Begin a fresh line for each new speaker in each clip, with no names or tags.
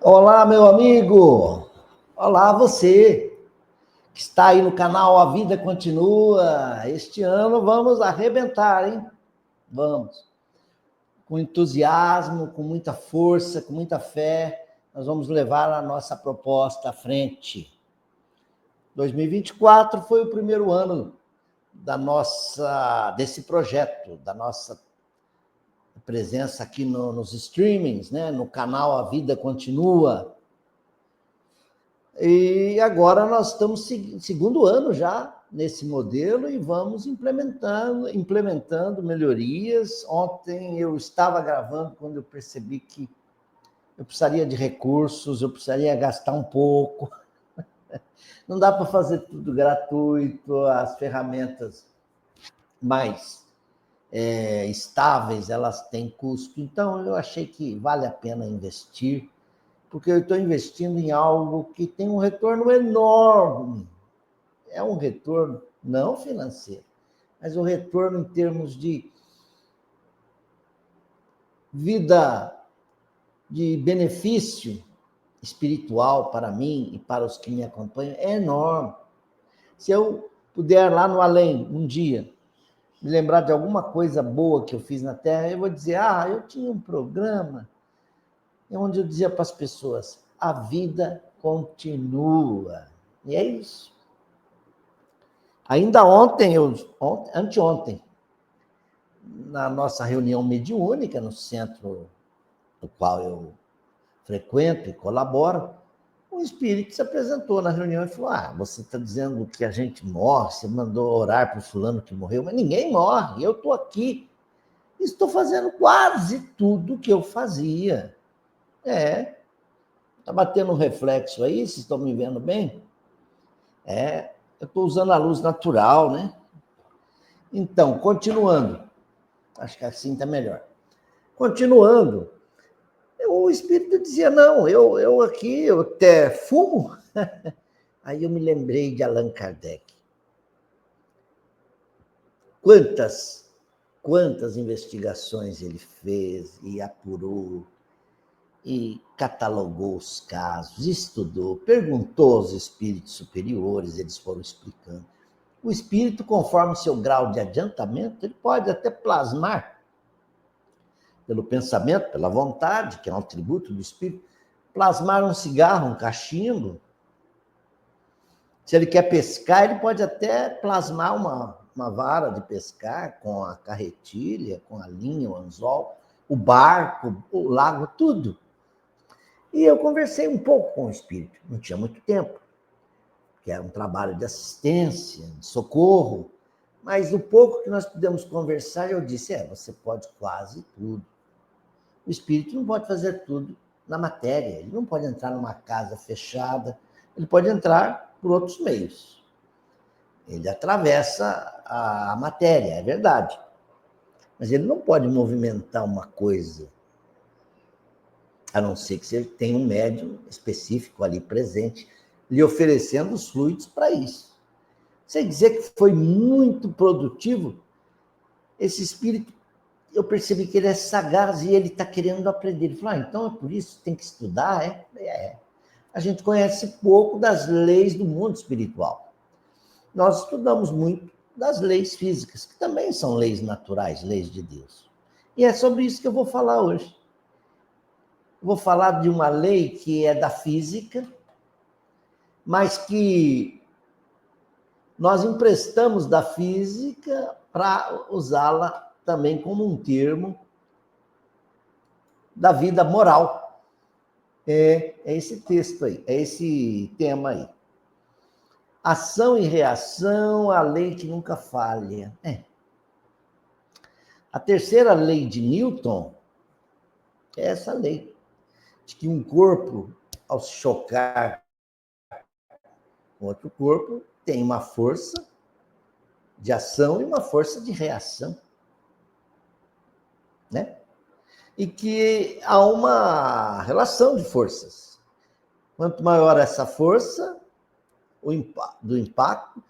Olá, meu amigo! Olá, você que está aí no canal A Vida Continua. Este ano vamos arrebentar, hein? Vamos. Com entusiasmo, com muita força, com muita fé, nós vamos levar a nossa proposta à frente. 2024 foi o primeiro ano desse projeto, da nossa presença aqui nos streamings, né? No canal A Vida Continua. E agora nós estamos segundo ano já nesse modelo e vamos implementando melhorias. Ontem eu estava gravando quando eu percebi que eu precisaria de recursos, eu precisaria gastar um pouco. Não dá para fazer tudo gratuito, as ferramentas mais estáveis, elas têm custo. Então, eu achei que vale a pena investir, porque eu estou investindo em algo que tem um retorno enorme. É um retorno não financeiro, mas um retorno em termos de vida, de benefício espiritual para mim e para os que me acompanham, é enorme. Se eu puder lá no além, um dia, me lembrar de alguma coisa boa que eu fiz na Terra, eu vou dizer, eu tinha um programa onde eu dizia para as pessoas, a vida continua. E é isso. Ainda anteontem, na nossa reunião mediúnica, no centro do qual eu frequento e colaboro, um espírito se apresentou na reunião e falou, você está dizendo que a gente morre, você mandou orar para o fulano que morreu, mas ninguém morre, eu estou aqui, estou fazendo quase tudo que eu fazia. Está batendo um reflexo aí, vocês estão me vendo bem? Eu estou usando a luz natural, né? Então, continuando, acho que assim está melhor. Continuando, o espírito dizia, não, eu aqui, eu até fumo. Aí eu me lembrei de Allan Kardec. Quantas investigações ele fez e apurou, e catalogou os casos, estudou, perguntou aos espíritos superiores, eles foram explicando. O espírito, conforme seu grau de adiantamento, ele pode até plasmar, pelo pensamento, pela vontade, que é um atributo do espírito, plasmar um cigarro, um cachimbo. Se ele quer pescar, ele pode até plasmar uma vara de pescar com a carretilha, com a linha, o anzol, o barco, o lago, tudo. E eu conversei um pouco com o espírito, não tinha muito tempo, que era um trabalho de assistência, de socorro, mas o pouco que nós pudemos conversar, eu disse, você pode quase tudo. O espírito não pode fazer tudo na matéria, ele não pode entrar numa casa fechada, ele pode entrar por outros meios. Ele atravessa a matéria, é verdade. Mas ele não pode movimentar uma coisa, a não ser que ele tenha um médium específico ali presente, lhe oferecendo os fluidos para isso. Você dizer que foi muito produtivo, esse espírito, eu percebi que ele é sagaz e ele está querendo aprender. Ele falou, então é por isso que tem que estudar? A gente conhece pouco das leis do mundo espiritual. Nós estudamos muito das leis físicas, que também são leis naturais, leis de Deus. E é sobre isso que eu vou falar hoje. Eu vou falar de uma lei que é da física, mas que nós emprestamos da física para usá-la também como um termo da vida moral. É esse texto aí, é esse tema aí. Ação e reação, a lei que nunca falha. A terceira lei de Newton é essa lei, de que um corpo, ao se chocar com outro corpo, tem uma força de ação e uma força de reação. Né? E que há uma relação de forças. Quanto maior essa força do impacto,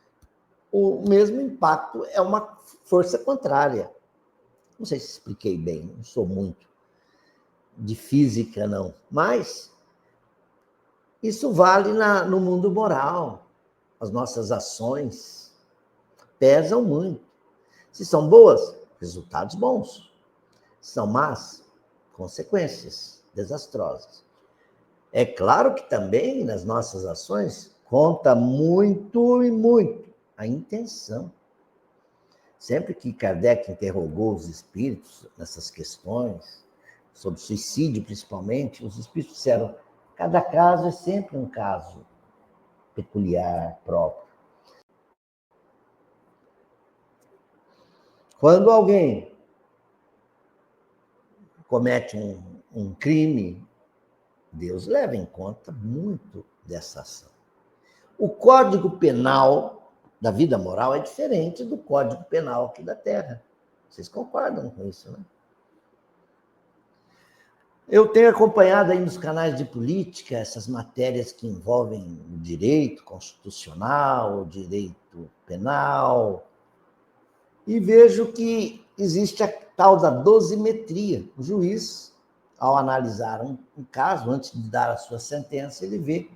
o mesmo impacto é uma força contrária. Não sei se expliquei bem, não sou muito de física, não. Mas Isso vale no mundo moral. As nossas ações pesam muito. Se são boas, resultados bons. Se são más, consequências desastrosas. É claro que também nas nossas ações conta muito e muito a intenção. Sempre que Kardec interrogou os espíritos nessas questões, sobre suicídio principalmente, os espíritos disseram: cada caso é sempre um caso peculiar, próprio. Quando alguém comete um crime, Deus leva em conta muito dessa ação. O Código Penal da vida moral é diferente do Código Penal aqui da Terra. Vocês concordam com isso, né? Eu tenho acompanhado aí nos canais de política essas matérias que envolvem o direito constitucional, o direito penal, e vejo que existe a tal da dosimetria. O juiz, ao analisar um caso, antes de dar a sua sentença, ele vê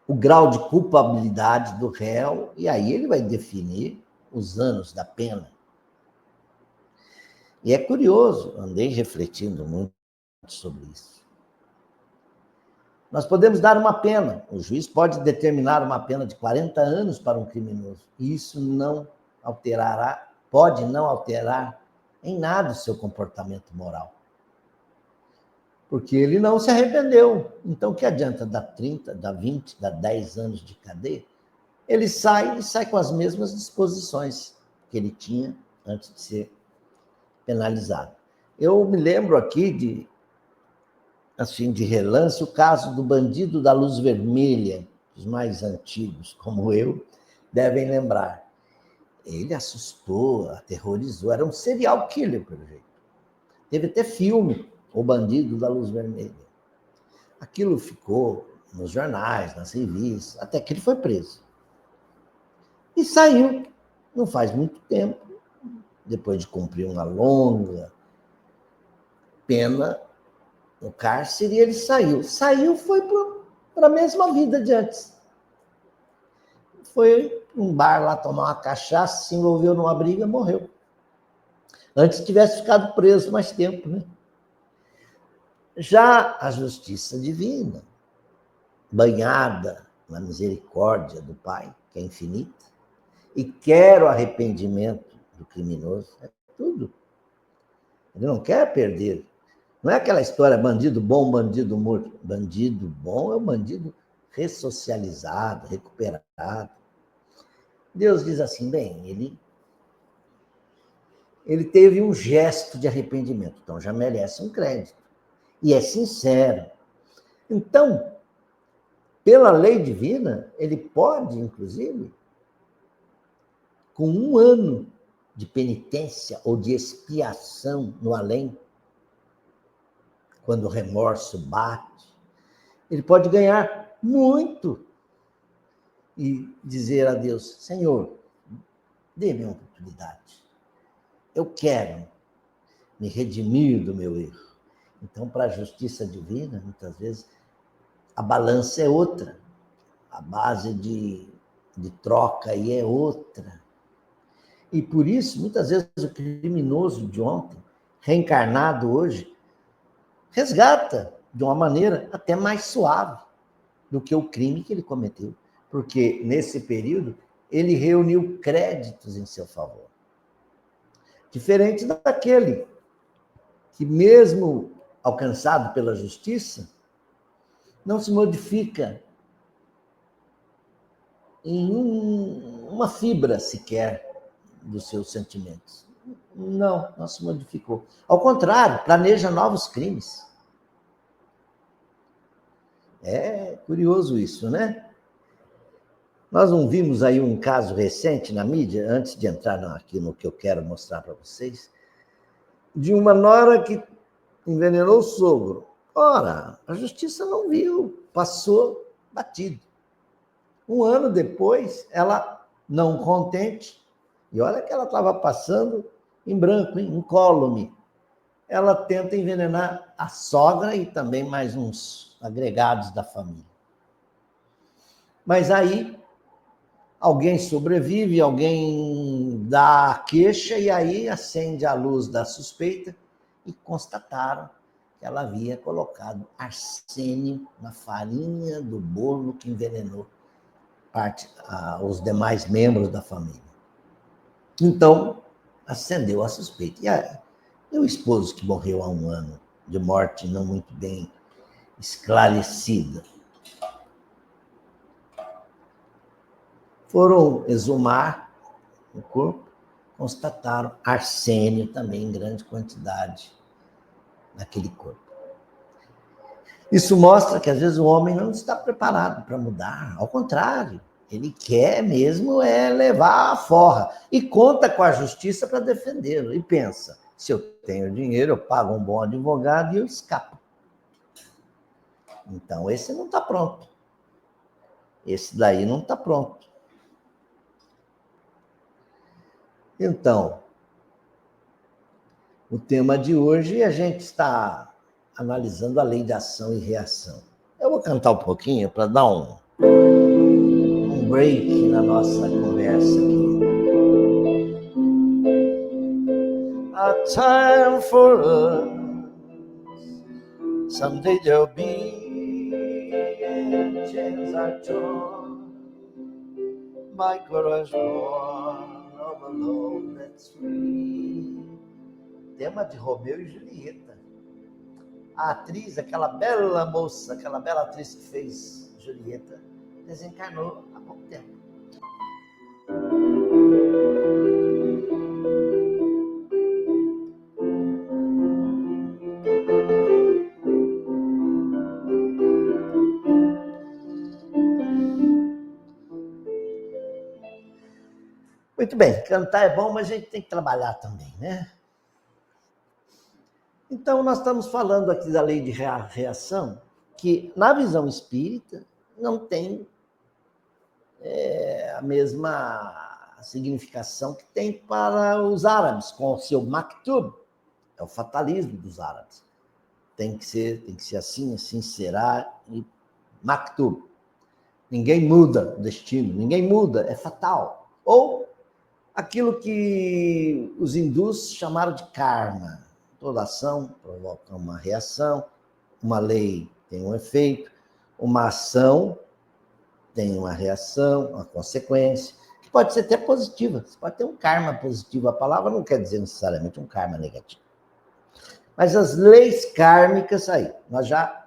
o grau de culpabilidade do réu, e aí ele vai definir os anos da pena. E é curioso, andei refletindo muito sobre isso. Nós podemos dar uma pena, o juiz pode determinar uma pena de 40 anos para um criminoso, e isso não alterará, pode não alterar em nada o seu comportamento moral. Porque ele não se arrependeu. Então, o que adianta dar 30, dar 20, dar 10 anos de cadeia? Ele sai com as mesmas disposições que ele tinha antes de ser penalizado. Eu me lembro aqui de relance, o caso do bandido da luz vermelha, os mais antigos, como eu, devem lembrar. Ele assustou, aterrorizou, era um serial killer, pelo jeito. Teve até filme, O Bandido da Luz Vermelha. Aquilo ficou nos jornais, nas revistas, até que ele foi preso. E saiu, não faz muito tempo, depois de cumprir uma longa pena no cárcere, ele saiu. Saiu, foi para a mesma vida de antes. Foi um bar lá tomar uma cachaça, se envolveu numa briga, morreu. Antes tivesse ficado preso mais tempo, né? Já a justiça divina, banhada na misericórdia do Pai, que é infinita, e quer o arrependimento do criminoso, é tudo. Ele não quer perder. Não é aquela história bandido bom, bandido morto. Bandido bom é o bandido ressocializado, recuperado. Deus diz assim, bem, ele teve um gesto de arrependimento, então já merece um crédito. E é sincero. Então, pela lei divina, ele pode, inclusive, com 1 ano de penitência ou de expiação no além, quando o remorso bate, ele pode ganhar muito e dizer a Deus, Senhor, dê-me uma oportunidade. Eu quero me redimir do meu erro. Então, para a justiça divina, muitas vezes, a balança é outra. A base de troca aí é outra. E por isso, muitas vezes, o criminoso de ontem, reencarnado hoje, resgata de uma maneira até mais suave do que o crime que ele cometeu. Porque, nesse período, ele reuniu créditos em seu favor. Diferente daquele que, mesmo alcançado pela justiça, não se modifica em uma fibra sequer dos seus sentimentos. Não se modificou. Ao contrário, planeja novos crimes. É curioso isso, né? Nós não vimos aí um caso recente na mídia, antes de entrar aqui no que eu quero mostrar para vocês, de uma nora que envenenou o sogro. Ora, a justiça não viu, passou batido. 1 ano depois, ela, não contente, e olha que ela estava passando em branco, incólume, ela tenta envenenar a sogra e também mais uns agregados da família. Mas aí, alguém sobrevive, alguém dá a queixa, e aí acende a luz da suspeita e constataram que ela havia colocado arsênio na farinha do bolo que envenenou os demais membros da família. Então, acendeu a suspeita. E o esposo que morreu há 1 ano, de morte não muito bem esclarecida, foram exumar o corpo, constataram arsênio também em grande quantidade naquele corpo. Isso mostra que às vezes o homem não está preparado para mudar, ao contrário, ele quer mesmo levar a forra e conta com a justiça para defendê-lo e pensa, se eu tenho dinheiro, eu pago um bom advogado e eu escapo. Então esse não está pronto. Esse daí não está pronto. Então, o tema de hoje, a gente está analisando a lei de ação e reação. Eu vou cantar um pouquinho para dar um break na nossa conversa aqui. A time for us, someday there'll be a chance I join my courage born of a love that's free. Tema de Romeu e Julieta. A atriz, aquela bela moça, aquela bela atriz que fez Julieta, desencarnou há pouco tempo. Muito bem, cantar é bom, mas a gente tem que trabalhar também, né? Então, nós estamos falando aqui da lei de reação, que na visão espírita não tem a mesma significação que tem para os árabes, com o seu maktub, é o fatalismo dos árabes. Tem que ser assim, assim será, e maktub. Ninguém muda o destino, ninguém muda, é fatal. Ou aquilo que os hindus chamaram de karma. Toda ação provoca uma reação, uma lei tem um efeito, uma ação tem uma reação, uma consequência, que pode ser até positiva. Você pode ter um karma positivo. A palavra não quer dizer necessariamente um karma negativo. Mas as leis kármicas aí, nós já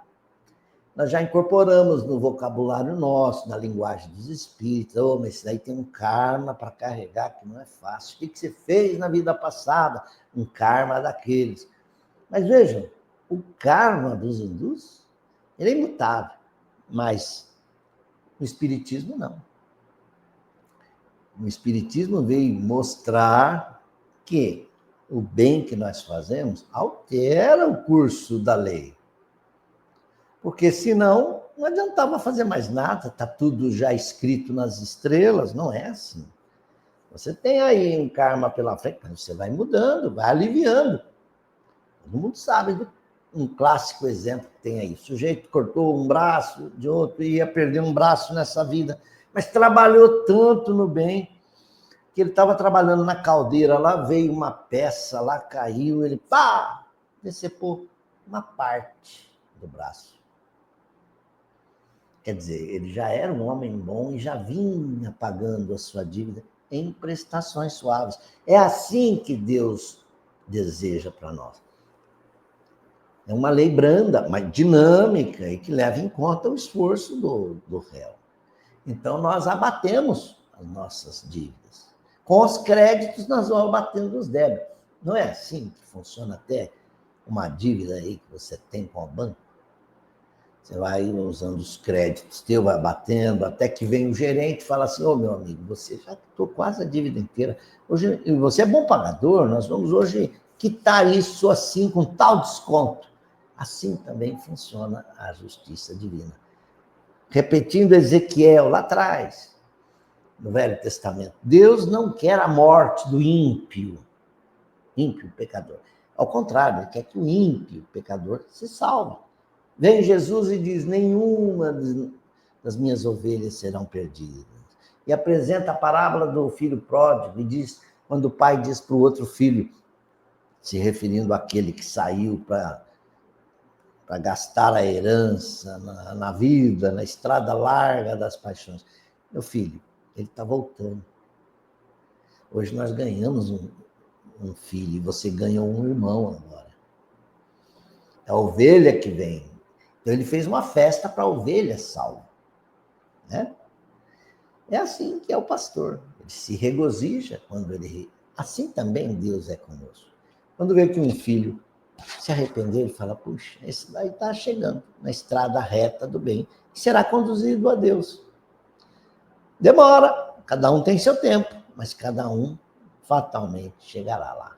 incorporamos no vocabulário nosso, na linguagem dos espíritos. Mas isso daí tem um karma para carregar que não é fácil. O que você fez na vida passada? Um karma daqueles. Mas vejam, o karma dos hindus, ele é imutável, mas o espiritismo não. O espiritismo veio mostrar que o bem que nós fazemos altera o curso da lei. Porque senão não adiantava fazer mais nada, está tudo já escrito nas estrelas, não é assim. Você tem aí um karma pela frente, mas você vai mudando, vai aliviando. Todo mundo sabe um clássico exemplo que tem aí. O sujeito cortou um braço de outro, ia perder um braço nessa vida, mas trabalhou tanto no bem que ele estava trabalhando na caldeira, lá veio uma peça, lá caiu, ele decepou uma parte do braço. Quer dizer, ele já era um homem bom e já vinha pagando a sua dívida em prestações suaves. É assim que Deus deseja para nós. É uma lei branda, mas dinâmica e que leva em conta o esforço do réu. Então, nós abatemos as nossas dívidas. Com os créditos, nós vamos abatendo os débitos. Não é assim que funciona até uma dívida aí que você tem com o banco? Você vai usando os créditos, vai batendo, até que vem o gerente e fala assim, meu amigo, você já quitou quase a dívida inteira. Hoje, você é bom pagador, nós vamos hoje quitar isso assim, com tal desconto. Assim também funciona a justiça divina. Repetindo Ezequiel lá atrás, no Velho Testamento, Deus não quer a morte do ímpio, pecador. Ao contrário, ele quer que o ímpio, pecador, se salve. Vem Jesus e diz: nenhuma das minhas ovelhas serão perdidas. E apresenta a parábola do filho pródigo e diz, quando o pai diz para o outro filho, se referindo àquele que saiu para gastar a herança na vida, na estrada larga das paixões. Meu filho, ele está voltando. Hoje nós ganhamos um filho, e você ganhou um irmão agora. É a ovelha que vem. Então ele fez uma festa para a ovelha salva. Né? É assim que é o pastor. Ele se regozija quando ele... Assim também Deus é conosco. Quando vê que um filho se arrepender, ele fala, puxa, esse daí está chegando na estrada reta do bem, e será conduzido a Deus. Demora, cada um tem seu tempo, mas cada um fatalmente chegará lá.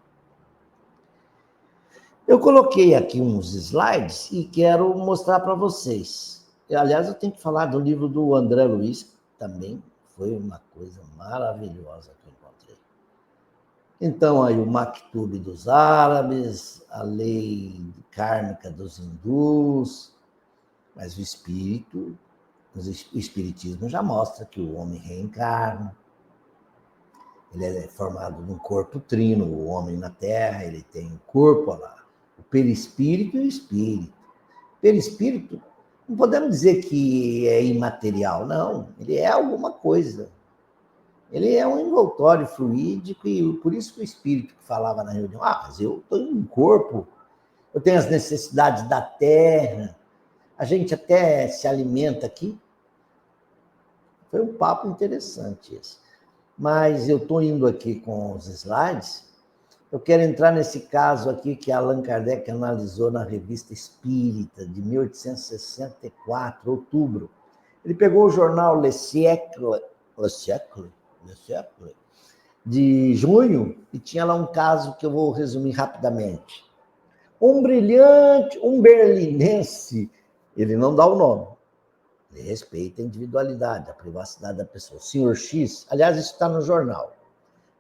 Eu coloquei aqui uns slides e quero mostrar para vocês. Aliás, eu tenho que falar do livro do André Luiz, também foi uma coisa maravilhosa que eu encontrei. Então, aí o Maktub dos árabes, a lei kármica dos hindus, mas o espiritismo já mostra que o homem reencarna, ele é formado num corpo trino, o homem na Terra, ele tem o corpo lá, o perispírito e o espírito. Perispírito, não podemos dizer que é imaterial, não, ele é alguma coisa. Ele é um envoltório fluídico e por isso que o espírito que falava na reunião, mas eu estou em um corpo, eu tenho as necessidades da terra, a gente até se alimenta aqui. Foi um papo interessante esse. Mas eu estou indo aqui com os slides, eu quero entrar nesse caso aqui que Allan Kardec analisou na Revista Espírita, de 1864, outubro. Ele pegou o jornal Le Siècle, de junho, e tinha lá um caso que eu vou resumir rapidamente. Um berlinense, ele não dá o nome, ele respeita a individualidade, a privacidade da pessoa. O senhor X, aliás, isso está no jornal,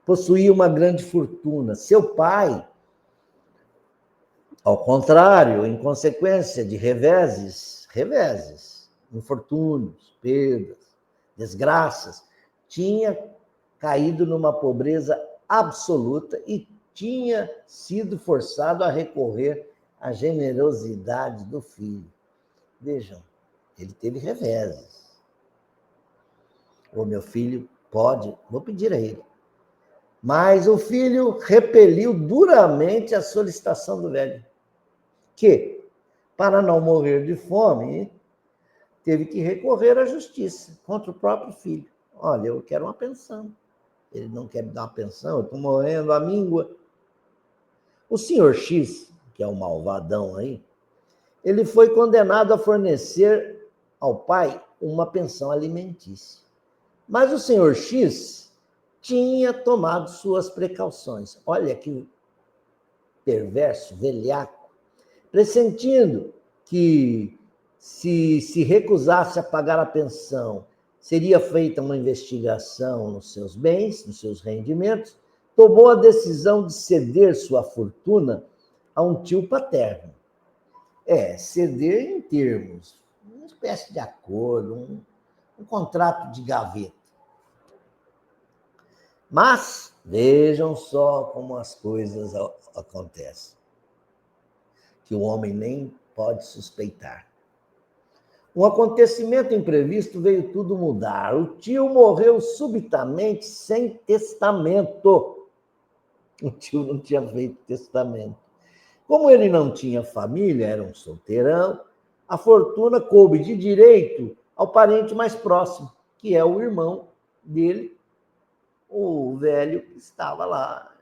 possuía uma grande fortuna. Seu pai, ao contrário, em consequência de reveses, infortúnios, perdas, desgraças, tinha caído numa pobreza absoluta e tinha sido forçado a recorrer à generosidade do filho. Vejam, ele teve reveses. O meu filho pode, vou pedir a ele. Mas o filho repeliu duramente a solicitação do velho, que, para não morrer de fome, teve que recorrer à justiça contra o próprio filho. Olha, eu quero uma pensão. Ele não quer me dar uma pensão, eu estou morrendo à míngua. O senhor X, que é um malvadão aí, ele foi condenado a fornecer ao pai uma pensão alimentícia. Mas o senhor X tinha tomado suas precauções. Olha que perverso, velhaco, pressentindo que se recusasse a pagar a pensão, seria feita uma investigação nos seus bens, nos seus rendimentos, tomou a decisão de ceder sua fortuna a um tio paterno. Ceder em termos, uma espécie de acordo, um contrato de gaveta. Mas vejam só como as coisas acontecem, que o homem nem pode suspeitar. Um acontecimento imprevisto veio tudo mudar. O tio morreu subitamente sem testamento. O tio não tinha feito testamento. Como ele não tinha família, era um solteirão, a fortuna coube de direito ao parente mais próximo, que é o irmão dele, o velho que estava lá,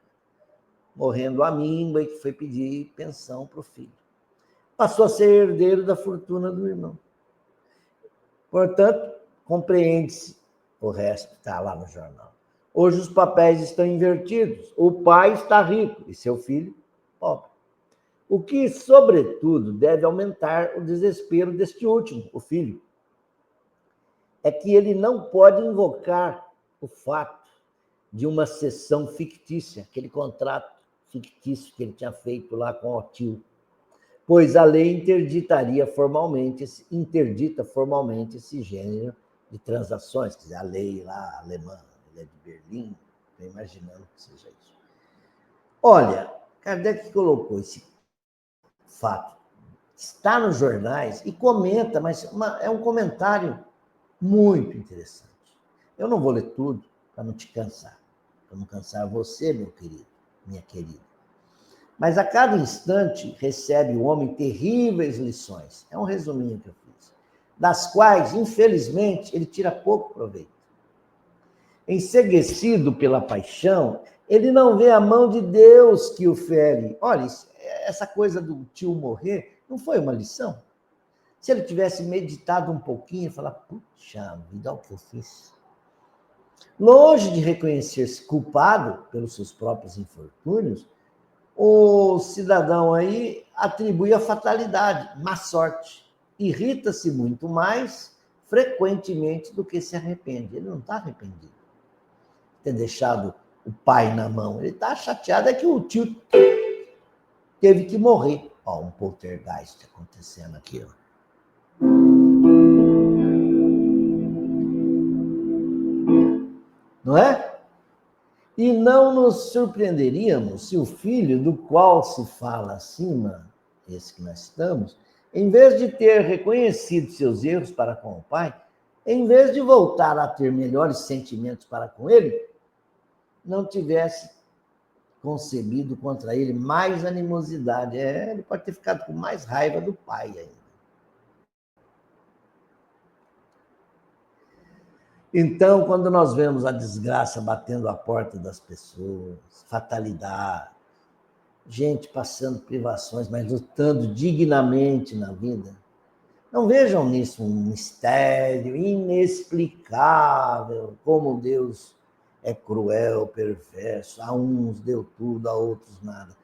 morrendo à míngua e que foi pedir pensão para o filho. Passou a ser herdeiro da fortuna do irmão. Portanto, compreende-se o resto, está lá no jornal. Hoje os papéis estão invertidos. O pai está rico e seu filho pobre. O que, sobretudo, deve aumentar o desespero deste último, o filho, é que ele não pode invocar o fato de uma cessão fictícia, aquele contrato fictício que ele tinha feito lá com o tio. pois a lei interdita formalmente esse gênero de transações, quer dizer, a lei lá alemã, a lei de Berlim, estou imaginando que seja isso. Olha, Kardec colocou esse fato, está nos jornais e comenta, mas é um comentário muito interessante. Eu não vou ler tudo para não te cansar, para não cansar você, meu querido, minha querida. Mas a cada instante recebe o homem terríveis lições. É um resuminho que eu fiz. Das quais, infelizmente, ele tira pouco proveito. Enceguecido pela paixão, ele não vê a mão de Deus que o fere. Olha, essa coisa do tio morrer não foi uma lição? Se ele tivesse meditado um pouquinho e falar, puxa vida, olha o que eu fiz. Longe de reconhecer-se culpado pelos seus próprios infortúnios, o cidadão aí atribui a fatalidade, má sorte. Irrita-se muito mais frequentemente do que se arrepende. Ele não está arrependido de ter deixado o pai na mão. Ele está chateado é que o tio teve que morrer. Ó, um poltergeist acontecendo aqui, ó. Não é? E não nos surpreenderíamos se o filho do qual se fala acima, esse que nós estamos, em vez de ter reconhecido seus erros para com o pai, em vez de voltar a ter melhores sentimentos para com ele, não tivesse concebido contra ele mais animosidade. Ele pode ter ficado com mais raiva do pai ainda. Então, quando nós vemos a desgraça batendo a porta das pessoas, fatalidade, gente passando privações, mas lutando dignamente na vida, não vejam nisso um mistério inexplicável, como Deus é cruel, perverso, a uns deu tudo, a outros nada.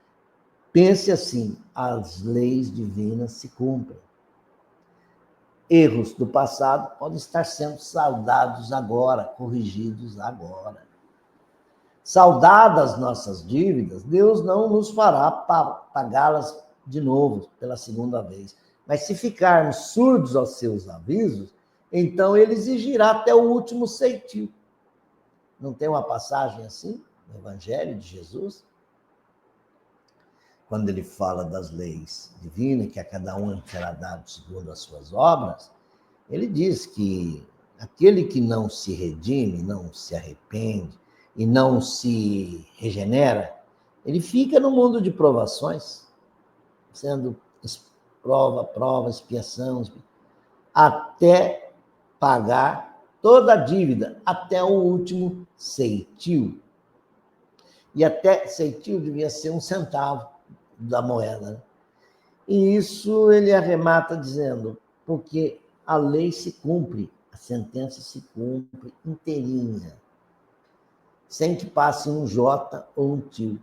Pense assim, as leis divinas se cumprem. Erros do passado podem estar sendo saudados agora, corrigidos agora. Saudadas nossas dívidas, Deus não nos fará pagá-las de novo pela segunda vez. Mas se ficarmos surdos aos seus avisos, então ele exigirá até o último ceitil. Não tem uma passagem assim no Evangelho de Jesus? Quando ele fala das leis divinas, que a cada um será dado segundo as suas obras, ele diz que aquele que não se redime, não se arrepende e não se regenera, ele fica no mundo de provações, sendo prova, expiação, até pagar toda a dívida, até o último ceitil. E até ceitil devia ser 1 centavo da moeda. Né? E isso ele arremata dizendo, porque a lei se cumpre, a sentença se cumpre inteirinha, sem que passe um J ou um tio.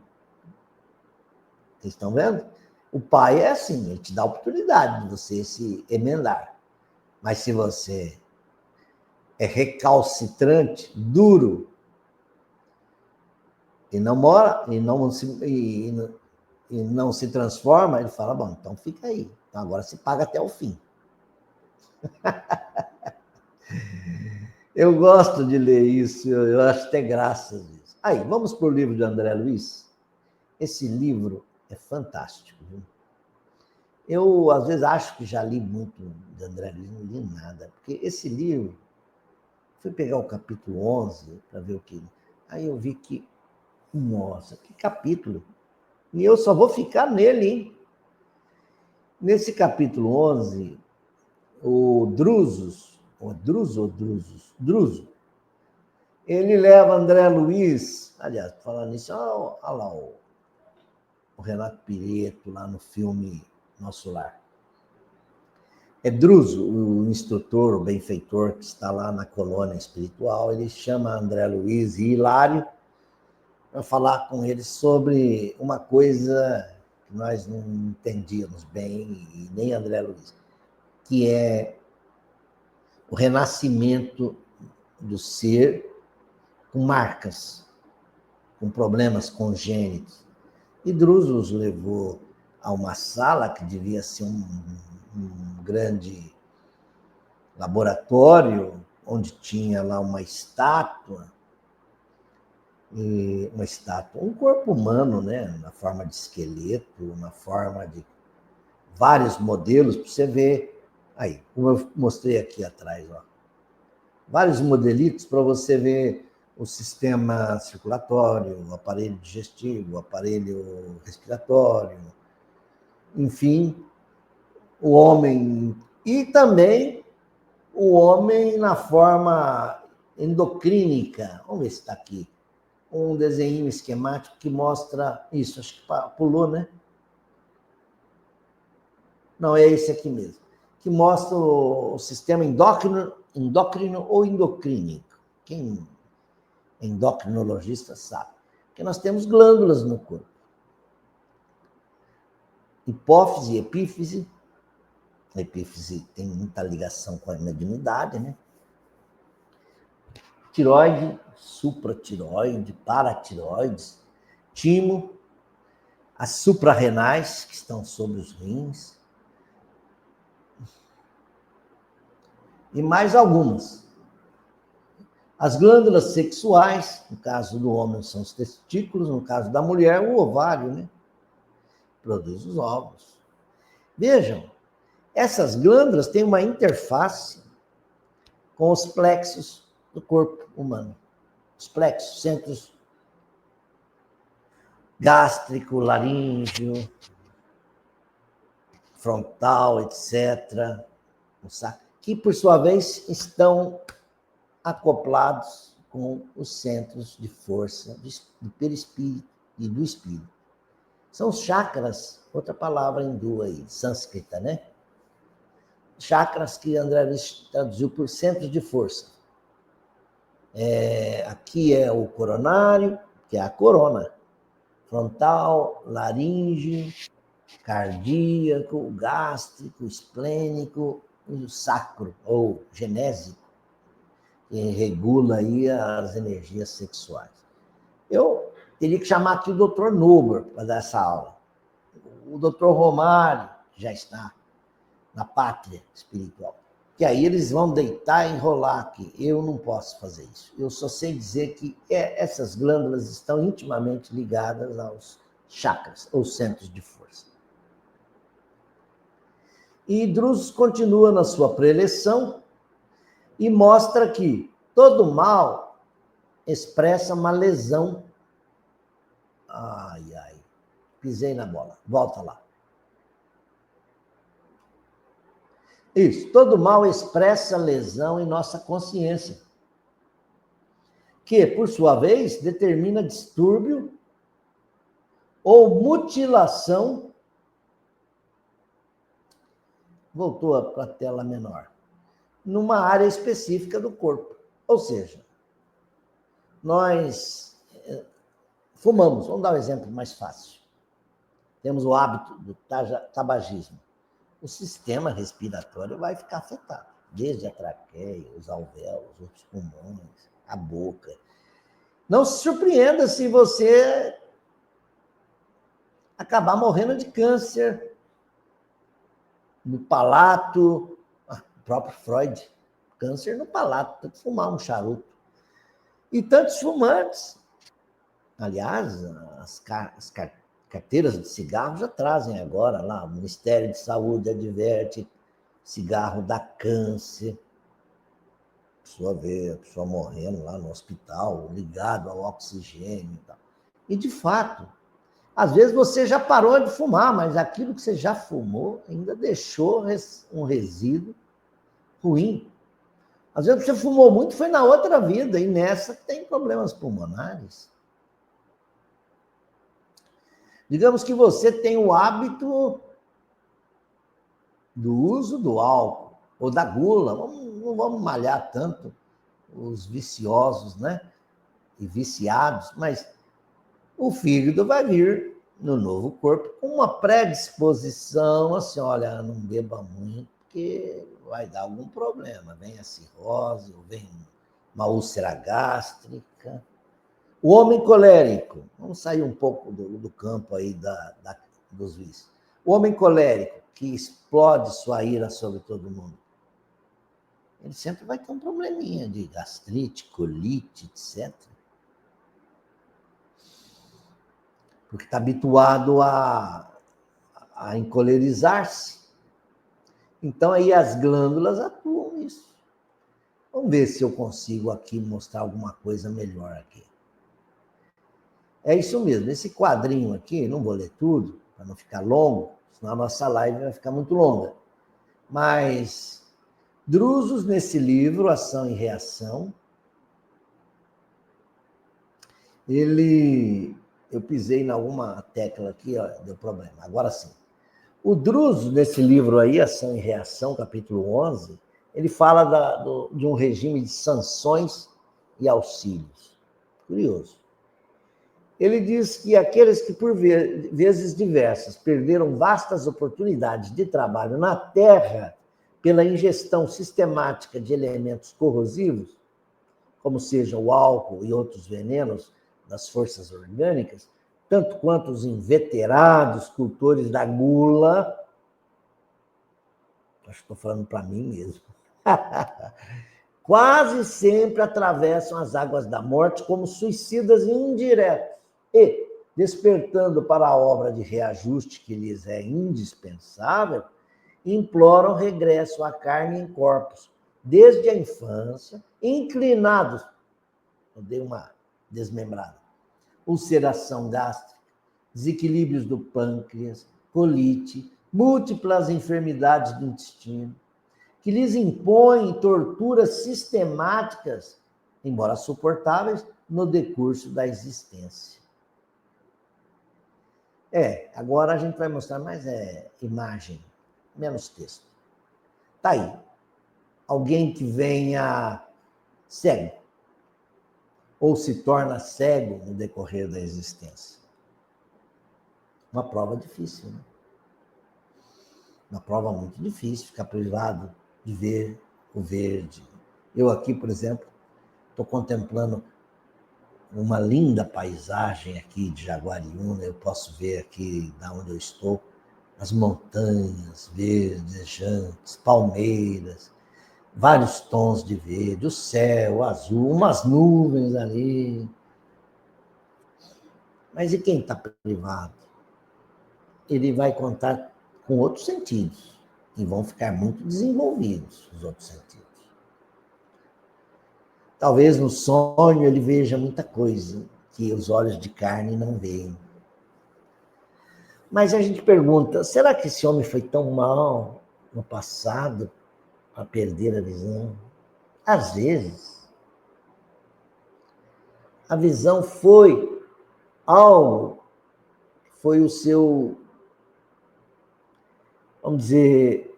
Vocês estão vendo? O pai é assim, ele te dá a oportunidade de você se emendar. Mas se você é recalcitrante, duro, e não mora, e não se transforma, ele fala, bom, então fica aí. Então agora se paga até o fim. Eu gosto de ler isso, eu acho até graça disso. Aí, vamos para o livro de André Luiz? Esse livro é fantástico. Viu? Eu, às vezes, acho que já li muito de André Luiz, não li nada. Porque esse livro, fui pegar o capítulo 11 para ver o que... Aí eu vi que, nossa, que capítulo! E eu só vou ficar nele, hein? Nesse capítulo 11, o Druso, ele leva André Luiz, aliás, falando nisso, olha lá o Renato Pireto, lá no filme Nosso Lar. É Druso, o instrutor, o benfeitor, que está lá na colônia espiritual, ele chama André Luiz e Hilário para falar com eles sobre uma coisa que nós não entendíamos bem, e nem André Luiz, que é o renascimento do ser com marcas, com problemas congênitos. E Druso os levou a uma sala que devia ser um grande laboratório, onde tinha lá uma estátua, um corpo humano, né, na forma de esqueleto, na forma de vários modelos, para você ver. Aí, como eu mostrei aqui atrás, ó, vários modelitos para você ver o sistema circulatório, o aparelho digestivo, o aparelho respiratório, enfim, o homem, e também o homem na forma endocrínica. Vamos ver se está aqui. Um desenho esquemático que mostra isso. Acho que pulou, né? Não, é esse aqui mesmo. Que mostra o sistema endócrino ou endocrínico. Quem é endocrinologista sabe. Porque nós temos glândulas no corpo. Hipófise e epífise. A epífise tem muita ligação com a mediunidade, né? Tiroide, supratiroide, paratiroides, timo, as suprarrenais, que estão sobre os rins, e mais algumas. As glândulas sexuais, no caso do homem são os testículos, no caso da mulher, o ovário, né? Produz os óvulos. Vejam, essas glândulas têm uma interface com os plexos do corpo humano. Os plexos, centros gástrico, laríngeo, frontal, etc., que, por sua vez, estão acoplados com os centros de força do perispírito e do espírito. São os chakras, outra palavra hindu aí, sânscrita, né? Chakras que André Luiz traduziu por centros de força. Aqui é o coronário, que é a corona. Frontal, laríngeo, cardíaco, gástrico, esplênico e o sacro, ou genésico, que regula aí as energias sexuais. Eu teria que chamar aqui o Dr. Nuber para dar essa aula. O Dr. Romário já está na pátria espiritual. Que aí eles vão deitar e enrolar aqui. Eu não posso fazer isso. Eu só sei dizer que essas glândulas estão intimamente ligadas aos chakras, ou centros de força. E Drusus continua na sua preleção e mostra que todo mal expressa uma lesão. Ai, pisei na bola. Volta lá. Isso, todo mal expressa lesão em nossa consciência, que, por sua vez, determina distúrbio ou mutilação. Voltou para a tela menor. Numa área específica do corpo. Ou seja, nós fumamos. Vamos dar um exemplo mais fácil. Temos o hábito do tabagismo. O sistema respiratório vai ficar afetado, desde a traqueia, os alvéolos, os pulmões, a boca. Não se surpreenda se você acabar morrendo de câncer no palato. O próprio Freud, câncer no palato, tem que fumar um charuto. E tantos fumantes. Aliás, as carteiras de cigarro já trazem agora lá, o Ministério de Saúde adverte, cigarro dá câncer. A pessoa morrendo lá no hospital, ligado ao oxigênio e tal. E, de fato, às vezes você já parou de fumar, mas aquilo que você já fumou ainda deixou um resíduo ruim. Às vezes você fumou muito, foi na outra vida, e nessa tem problemas pulmonares. Digamos que você tem o hábito do uso do álcool ou da gula. Não vamos malhar tanto os viciosos, né? E viciados, mas o fígado vai vir no novo corpo com uma predisposição assim, olha, não beba muito, porque vai dar algum problema. Vem a cirrose, ou vem uma úlcera gástrica. O homem colérico, vamos sair um pouco do campo aí dos vícios. O homem colérico, que explode sua ira sobre todo mundo, ele sempre vai ter um probleminha de gastrite, colite, etc. Porque está habituado a encolerizar-se. Então, aí as glândulas atuam nisso. Vamos ver se eu consigo aqui mostrar alguma coisa melhor aqui. É isso mesmo. Esse quadrinho aqui, não vou ler tudo, para não ficar longo, senão a nossa live vai ficar muito longa. Mas Drusos, nesse livro, Ação e Reação, eu pisei em alguma tecla aqui, ó, deu problema. Agora sim. O Druso, nesse livro aí, Ação e Reação, capítulo 11, ele fala de um regime de sanções e auxílios. Curioso. Ele diz que aqueles que, por vezes diversas, perderam vastas oportunidades de trabalho na terra pela ingestão sistemática de elementos corrosivos, como seja o álcool e outros venenos das forças orgânicas, tanto quanto os inveterados cultores da gula, acho que estou falando para mim mesmo, quase sempre atravessam as águas da morte como suicidas indiretos e, despertando para a obra de reajuste que lhes é indispensável, imploram regresso à carne em corpos, desde a infância, inclinados, eu dei uma desmembrada, ulceração gástrica, desequilíbrios do pâncreas, colite, múltiplas enfermidades do intestino, que lhes impõem torturas sistemáticas, embora suportáveis, no decurso da existência. Agora a gente vai mostrar mais imagem, menos texto. Tá aí. Alguém que venha cego, ou se torna cego no decorrer da existência. Uma prova difícil, né? Uma prova muito difícil, ficar privado de ver o verde. Eu aqui, por exemplo, estou contemplando uma linda paisagem aqui de Jaguariúna. Eu posso ver aqui, da onde eu estou, as montanhas verdejantes, palmeiras, vários tons de verde, o céu azul, umas nuvens ali. Mas e quem está privado? Ele vai contar com outros sentidos, e vão ficar muito desenvolvidos os outros sentidos. Talvez no sonho ele veja muita coisa que os olhos de carne não veem. Mas a gente pergunta, será que esse homem foi tão mal no passado para perder a visão? Às vezes, a visão foi algo, foi o seu, vamos dizer,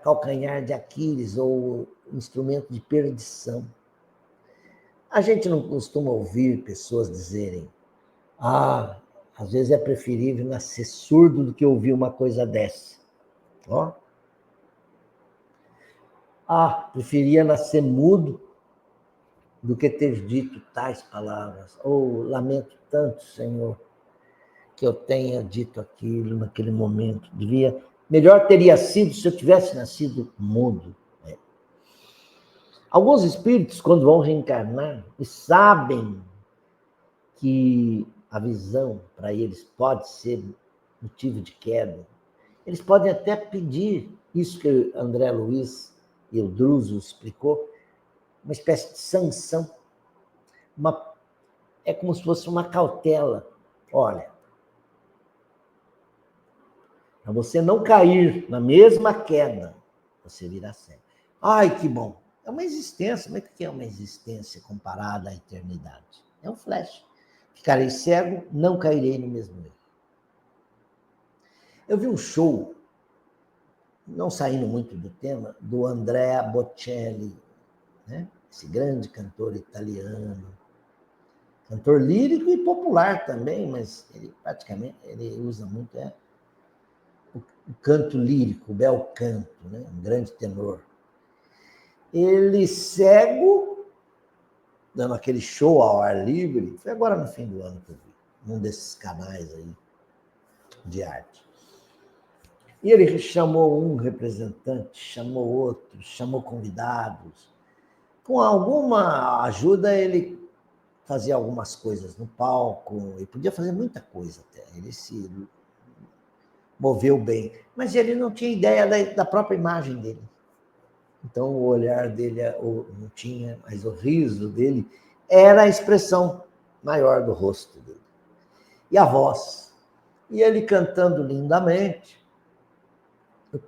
calcanhar de Aquiles, ou instrumento de perdição. A gente não costuma ouvir pessoas dizerem, às vezes é preferível nascer surdo do que ouvir uma coisa dessa. Ó. Preferia nascer mudo do que ter dito tais palavras. Lamento tanto, Senhor, que eu tenha dito aquilo naquele momento. Melhor teria sido se eu tivesse nascido mudo. Alguns espíritos, quando vão reencarnar, e sabem que a visão, para eles, pode ser motivo de queda, eles podem até pedir isso que André Luiz e o Druso explicou, uma espécie de sanção. É como se fosse uma cautela. Olha, para você não cair na mesma queda, você virá cego. Ai, que bom! É uma existência, mas o que é uma existência comparada à eternidade? É um flash. Ficarei cego, não cairei no mesmo erro. Eu vi um show, não saindo muito do tema, do Andrea Bocelli, né? Esse grande cantor italiano, cantor lírico e popular também, mas ele praticamente usa muito o canto lírico, o bel canto, né? Um grande tenor. Ele cego, dando aquele show ao ar livre, foi agora no fim do ano que eu vi, num desses canais aí de arte. E ele chamou um representante, chamou outro, chamou convidados. Com alguma ajuda, ele fazia algumas coisas no palco, ele podia fazer muita coisa até, ele se moveu bem, mas ele não tinha ideia da própria imagem dele. Então, o olhar dele não tinha, mas o riso dele era a expressão maior do rosto dele. E a voz. E ele cantando lindamente, eu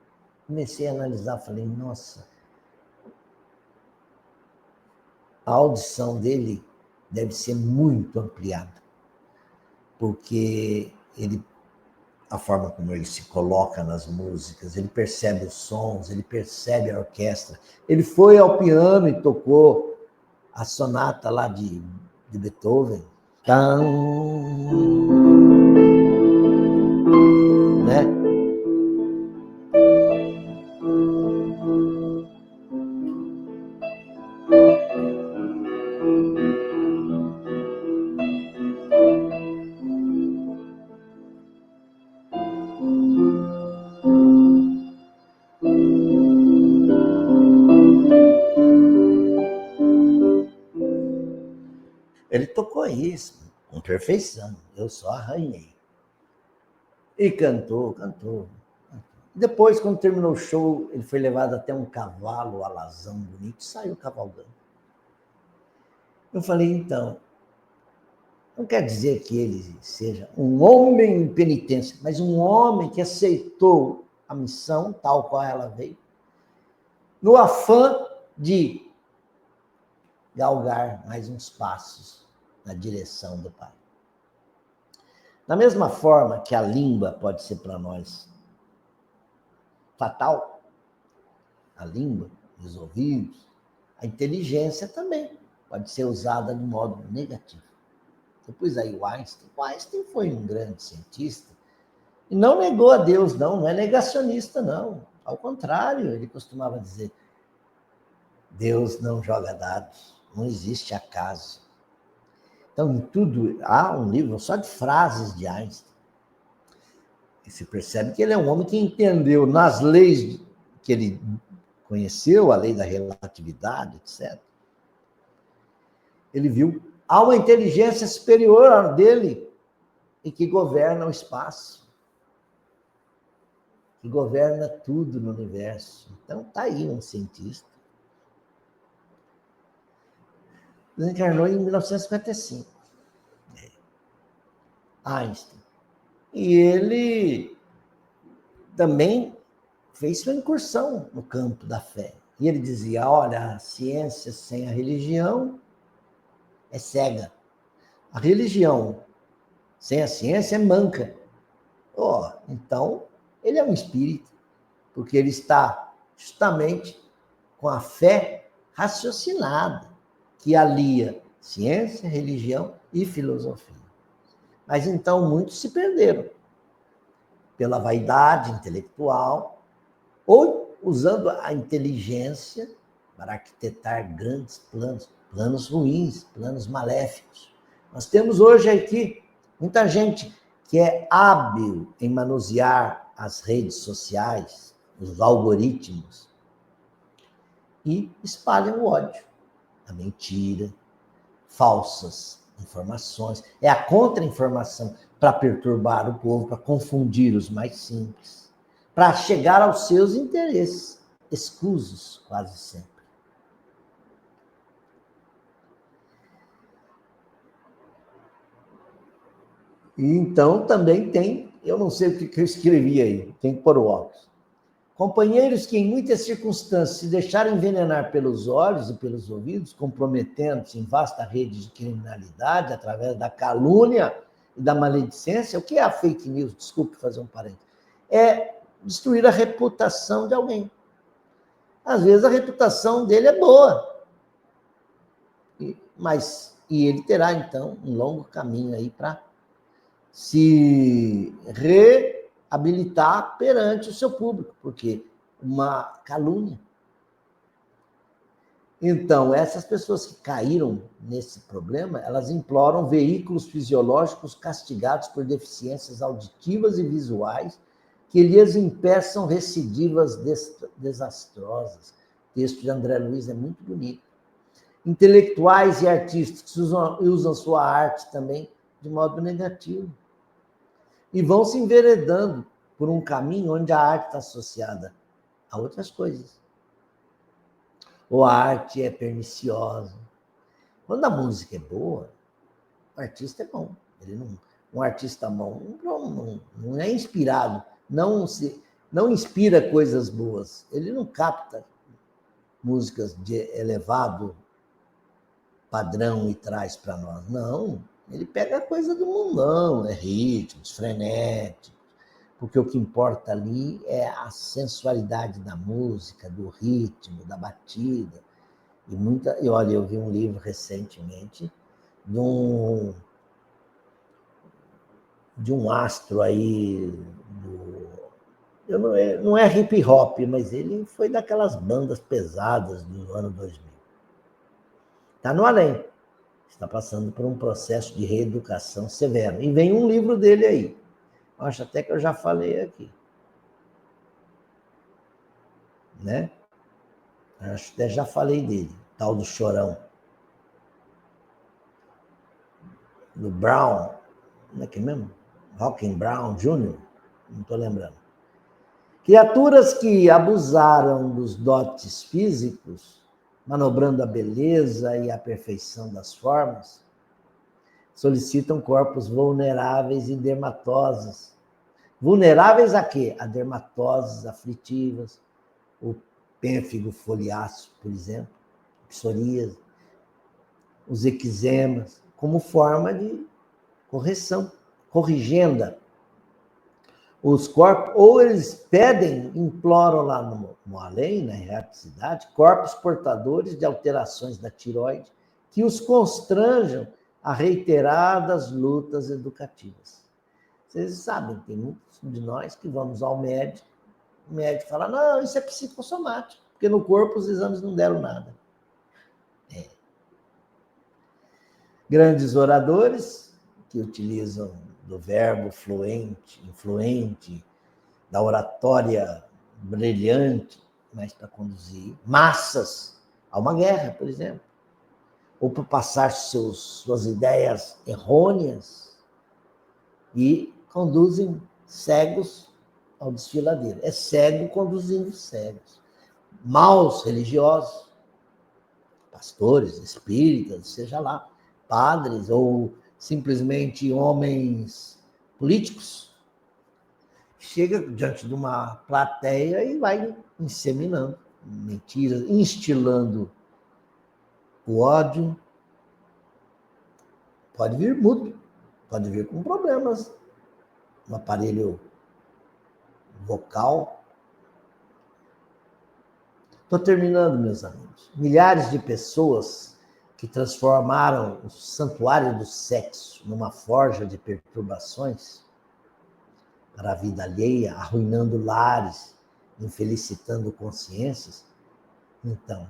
comecei a analisar, falei, nossa, a audição dele deve ser muito ampliada, porque a forma como ele se coloca nas músicas, ele percebe os sons, ele percebe a orquestra. Ele foi ao piano e tocou a sonata lá de Beethoven. Né? Ele tocou isso com perfeição, eu só arranhei. E cantou. Depois, quando terminou o show, ele foi levado até um cavalo alazão bonito e saiu cavalgando. Eu falei, então, não quer dizer que ele seja um homem em penitência, mas um homem que aceitou a missão tal qual ela veio, no afã de galgar mais uns passos na direção do Pai. Da mesma forma que a língua pode ser para nós fatal, a língua, os ouvidos, a inteligência também pode ser usada de modo negativo. Depois aí o Einstein foi um grande cientista e não negou a Deus, não é negacionista, não. Ao contrário, ele costumava dizer, Deus não joga dados, não existe acaso. Então, em tudo, há um livro só de frases de Einstein. E se percebe que ele é um homem que entendeu nas leis que ele conheceu, a lei da relatividade, etc. Ele viu há uma inteligência superior dele e que governa o espaço, que governa tudo no universo. Então, está aí um cientista. Desencarnou em 1955. Einstein. E ele também fez sua incursão no campo da fé. E ele dizia, olha, a ciência sem a religião é cega. A religião sem a ciência é manca. Então, ele é um espírito, porque ele está justamente com a fé raciocinada, que alia ciência, religião e filosofia. Mas então muitos se perderam pela vaidade intelectual ou usando a inteligência para arquitetar grandes planos ruins, planos maléficos. Nós temos hoje aqui muita gente que é hábil em manusear as redes sociais, os algoritmos, e espalham o ódio, a mentira, falsas informações, é a contra-informação para perturbar o povo, para confundir os mais simples, para chegar aos seus interesses, escusos quase sempre. E então também tem, eu não sei o que eu escrevi aí, tem que pôr o óculos. Companheiros que em muitas circunstâncias se deixaram envenenar pelos olhos e pelos ouvidos, comprometendo-se em vasta rede de criminalidade através da calúnia e da maledicência. O que é a fake news? Desculpe fazer um parênteses. É destruir a reputação de alguém. Às vezes a reputação dele é boa, mas ele terá então um longo caminho aí para se reabilitar perante o seu público, porque uma calúnia. Então, essas pessoas que caíram nesse problema, elas imploram veículos fisiológicos castigados por deficiências auditivas e visuais que lhes impeçam recidivas desastrosas. O texto de André Luiz é muito bonito. Intelectuais e artistas que usam sua arte também de modo negativo. E vão se enveredando por um caminho onde a arte está associada a outras coisas. Ou a arte é perniciosa. Quando a música é boa, o artista é bom. Um artista bom não é inspirado, não inspira coisas boas. Ele não capta músicas de elevado padrão e traz para nós. Não, ele pega a coisa do mundão, ritmos, frenéticos, porque o que importa ali é a sensualidade da música, do ritmo, da batida. E olha, eu vi um livro recentemente de um astro aí, não é hip hop, mas ele foi daquelas bandas pesadas do ano 2000. Está no além. Está passando por um processo de reeducação severo. E vem um livro dele aí. Acho até que eu já falei aqui. Né? Acho que já falei dele, tal do Chorão. Do Brown, como é que é mesmo? Hawking Brown Jr., não estou lembrando. Criaturas que abusaram dos dotes físicos, manobrando a beleza e a perfeição das formas, solicitam corpos vulneráveis e dermatosos. Vulneráveis a quê? A dermatoses aflitivas, o pênfigo foliáceo, por exemplo, psoríase, os eczemas, como forma de correção, corrigenda. Os corpos, ou eles pedem, imploram lá no além, na erraticidade, corpos portadores de alterações da tireoide que os constranjam a reiteradas lutas educativas. Vocês sabem, tem muitos de nós que vamos ao médico, o médico fala, não, isso é psicossomático, porque no corpo os exames não deram nada. Grandes oradores que utilizam do verbo fluente, influente, da oratória brilhante, mas para conduzir massas a uma guerra, por exemplo, ou para passar suas ideias errôneas e conduzem cegos ao desfiladeiro. É cego conduzindo cegos. Maus religiosos, pastores, espíritas, seja lá, padres ou simplesmente homens políticos, chega diante de uma plateia e vai inseminando mentiras, instilando o ódio. Pode vir mudo, pode vir com problemas no aparelho vocal. Estou terminando, meus amigos. Milhares de pessoas que transformaram o santuário do sexo numa forja de perturbações para a vida alheia, arruinando lares, infelicitando consciências. Então,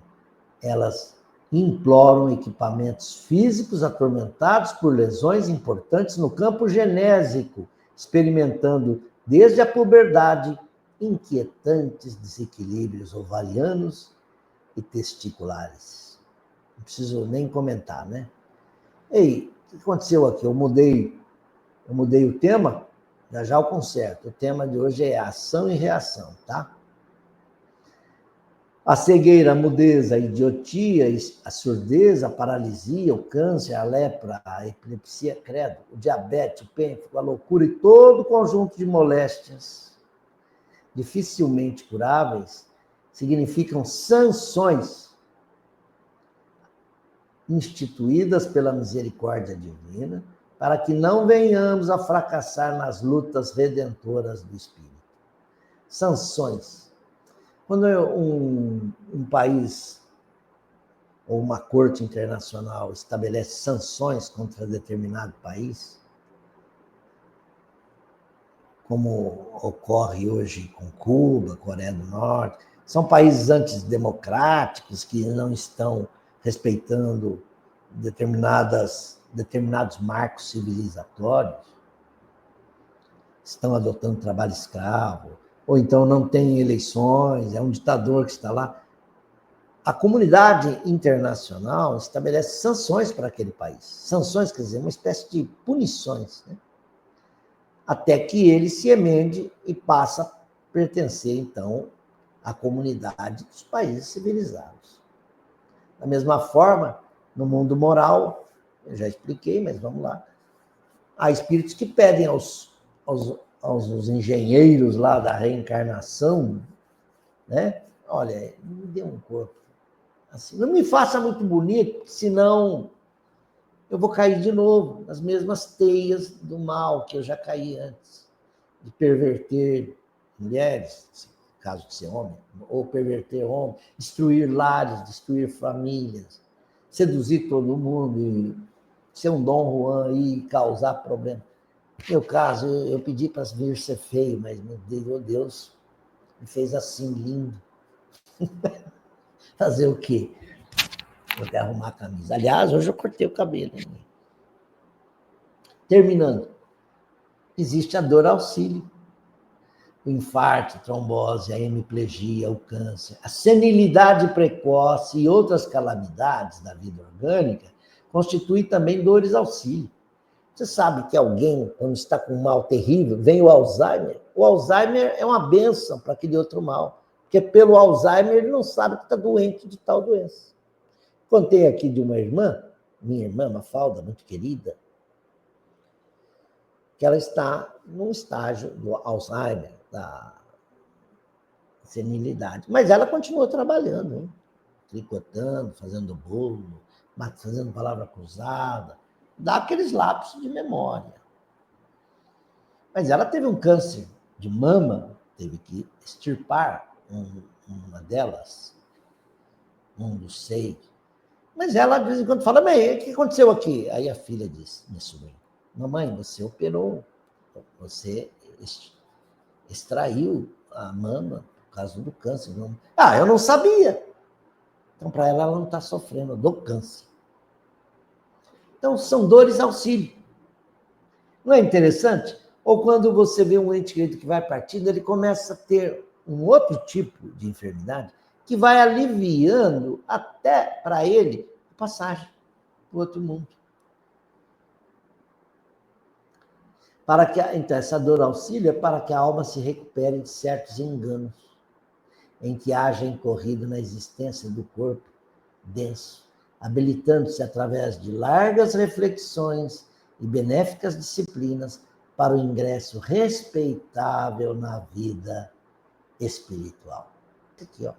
elas imploram equipamentos físicos atormentados por lesões importantes no campo genésico, experimentando desde a puberdade inquietantes desequilíbrios ovarianos e testiculares. Não preciso nem comentar, né? Ei, o que aconteceu aqui? Eu mudei o tema, já o conserto. O tema de hoje é ação e reação, tá? A cegueira, a mudez, a idiotia, a surdez, a paralisia, o câncer, a lepra, a epilepsia, credo, o diabetes, o pênfigo, a loucura e todo o conjunto de moléstias dificilmente curáveis significam sanções instituídas pela misericórdia divina para que não venhamos a fracassar nas lutas redentoras do Espírito. Sanções. Quando um país ou uma corte internacional estabelece sanções contra determinado país, como ocorre hoje com Cuba, Coreia do Norte, são países antidemocráticos que não estão respeitando determinados marcos civilizatórios. estão adotando trabalho escravo, ou então não tem eleições, é um ditador que está lá. A comunidade internacional estabelece sanções para aquele país. Sanções, quer dizer, uma espécie de punições, né? Até que ele se emende e passa a pertencer, então, à comunidade dos países civilizados. Da mesma forma, no mundo moral, eu já expliquei, mas vamos lá, há espíritos que pedem aos engenheiros lá da reencarnação, né? Olha, me dê um corpo. Assim, não me faça muito bonito, senão eu vou cair de novo nas mesmas teias do mal que eu já caí antes, de perverter mulheres, caso de ser homem, ou perverter homem, destruir lares, destruir famílias, seduzir todo mundo e ser um Dom Juan e causar problema. No meu caso, eu pedi para vir ser feio, mas meu Deus me fez assim, lindo. Fazer o quê? Vou até arrumar a camisa. Aliás, hoje eu cortei o cabelo. Hein? Terminando. Existe a dor auxílio. O infarto, a trombose, a hemiplegia, o câncer, a senilidade precoce e outras calamidades da vida orgânica constituem também dores auxílio. Você sabe que alguém, quando está com um mal terrível, vem o Alzheimer? O Alzheimer é uma bênção para aquele outro mal, porque pelo Alzheimer ele não sabe que está doente de tal doença. Contei aqui de uma irmã, minha irmã Mafalda, muito querida, que ela está num estágio do Alzheimer, da senilidade. Mas ela continuou trabalhando, hein? Tricotando, fazendo bolo, fazendo palavra cruzada, dá aqueles lapsos de memória. Mas ela teve um câncer de mama, teve que extirpar uma delas, um dos seis. Mas ela, de vez em quando, fala, mãe, o que aconteceu aqui? Aí a filha disse, minha sobrinha, mamãe, você operou, você extraiu a mama por causa do câncer. Não... Ah, eu não sabia. Então, para ela não está sofrendo do câncer. Então, são dores auxílio. Não é interessante? Ou quando você vê um ente querido que vai partindo, ele começa a ter um outro tipo de enfermidade que vai aliviando até para ele a passagem para o outro mundo. Para que, então, essa dor auxílio é para que a alma se recupere de certos enganos em que haja incorrido na existência do corpo denso, habilitando-se através de largas reflexões e benéficas disciplinas para o ingresso respeitável na vida espiritual. Aqui, ó.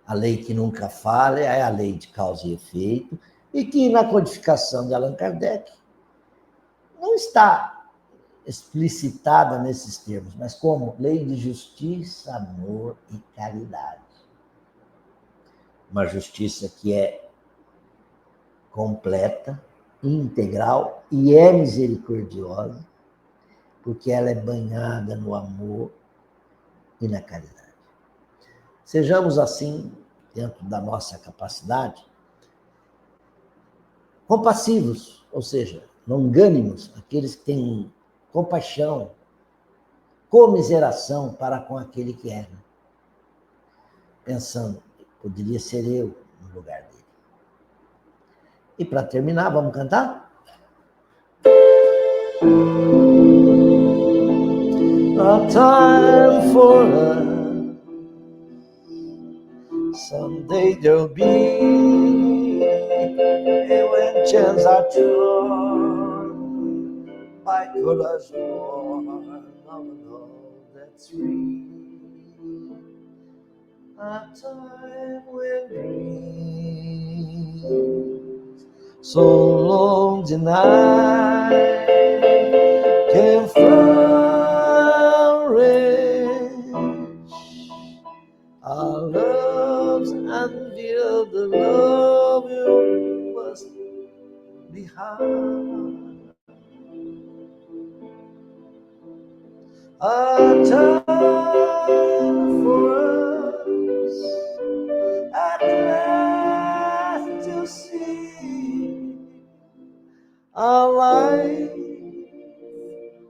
A lei que nunca falha é a lei de causa e efeito, e que na codificação de Allan Kardec não está explicitada nesses termos, mas como lei de justiça, amor e caridade. Uma justiça que é completa, integral e é misericordiosa, porque ela é banhada no amor e na caridade. Sejamos assim, dentro da nossa capacidade, compassivos, ou seja, longânimos, aqueles que têm compaixão, comiseração para com aquele que erra. Pensando, poderia ser eu no lugar dele. E para terminar, vamos cantar? A time for us, someday there'll be, and when chance are torn by colors worn of love that's free. A time when dreams so long denied can flourish. Our loves unveil the love you must behind. A time for us at last to see our life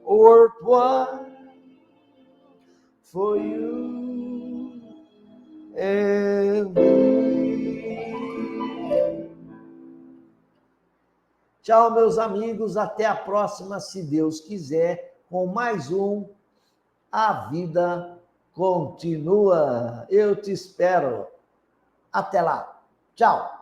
worthwhile for you and me. Tchau, meus amigos, até a próxima, se Deus quiser, com mais um A Vida Continua. Eu te espero. Até lá. Tchau.